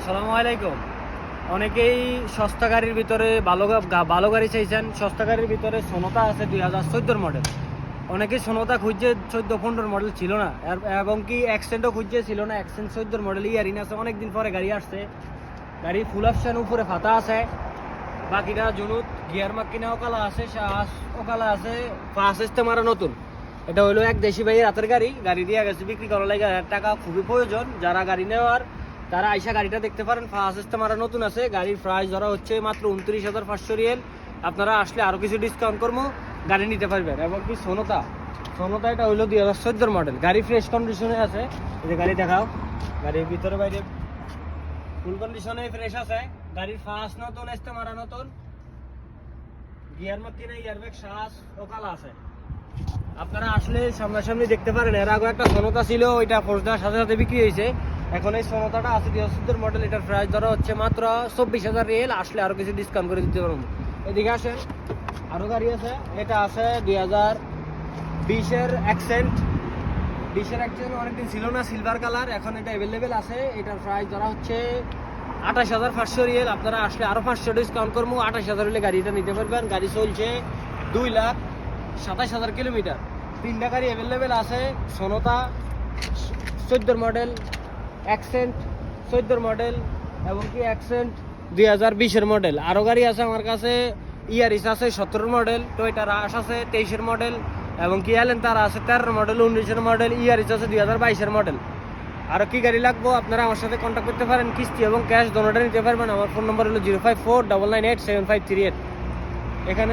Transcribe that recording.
আসসালামু আলাইকুম। অনেকেই সস্তা গাড়ির ভিতরে ভালো গাড়ি চাইছেন। সস্তা গাড়ির ভিতরে সোনাতা আছে 2014 মডেল। অনেকেই সোনাতা খুঁজছে 14-15 মডেল ছিল না, এবং কি অ্যাক্সেন্টও খুঁজছে ছিল না। অ্যাক্সেন্ট 14 মডেল ইয়ারিন আছে, অনেকদিন পরে গাড়ি আসছে। গাড়ি ফুল অপশন, উপরে ফাতা আছে, বাকিটা জুনুত। গিয়ার মাক্কিনা ওকালা আছে, শ্বাস ওকালা আছে, ফার্স্ট সিস্টেম আরও নতুন। এটা হলো এক দেশি ভাইয়ের হাতের গাড়ি। গাড়ি দিয়ে গেছে বিক্রি করার লাগে টাকা খুবই প্রয়োজন। যারা গাড়ি নেওয়ার তারা আইসা গাড়িটা দেখতে পারেন। ফার্স্ট সিস্টেম আরও নতুন আছে। গাড়ির প্রাইস ধরা হচ্ছে মাত্র 29,500 রিয়েল। আপনারা আসলে আরও কিছু ডিসকাউন্ট করবো, গাড়ি নিতে পারবেন। এবং কি সোনাতা এটা হলো 2014 মডেল। গাড়ি ফ্রেশ কন্ডিশনে আছে। এই যে গাড়ি দেখাও, গাড়ির ভিতরে বাইরে ফুল কন্ডিশনে ফ্রেশ আছে। গাড়ির ফার্স্ট নতুন, সিস্টেম আরও নতুন। গিয়ার মাক্কিনা, ইয়ারব্যাগ, শ্বাস ওকালা আছে। আপনারা আসলে সামনাসামনি দেখতে পারেন। এর আগে একটা সোনাতা ছিল, ওইটা ফোর্স দেওয়ার সাথে সাথে বিক্রি হয়েছে। এখন এই সোনাতাটা আছে 2014 মডেল। এটার প্রাইস ধরা হচ্ছে মাত্র 24,000 রিয়েল। আসলে আরো কিছু ডিসকাউন্ট করে দিতে পারবো। এদিকে আসেন, আরো গাড়ি আছে। এটা আছে 2020-এর অ্যাকসেন্ট। 20-এর অ্যাকসেন্ট অনেকদিন ছিল না, সিলভার কালার। এখন এটা অ্যাভেলেবেল আছে। এটার প্রাইস ধরা হচ্ছে 28,500 রিয়েল। আপনারা আসলে আরো 500 ডিসকাউন্ট করবো। 28,000 হলে গাড়িটা নিতে পারবেন। গাড়ি চলছে 2,27,000 কিলোমিটার। 3টা গাড়ি অ্যাভেলেবেল আছে। সোনাতা 14 মডেল, অ্যাকসেন্ট 14 মডেল, এবং কি অ্যাকসেন্ট 2020-এর মডেল। আরও গাড়ি আছে আমার কাছে। ইয়ারিস আছে 17 মডেল, টয়োটা রাশ আছে 23-এর মডেল, এবং কি এলেন্তারা আছে 13 মডেল, 19-এর মডেল। ইয়ারিস আছে 2022-এর মডেল। আরও কি গাড়ি লাগবো আপনারা আমার সাথে কন্ট্যাক্ট করতে পারেন। কিস্তি এবং ক্যাশ দোনোটা নিতে পারবেন। আমার ফোন নম্বর হলো 05499875338। এখানে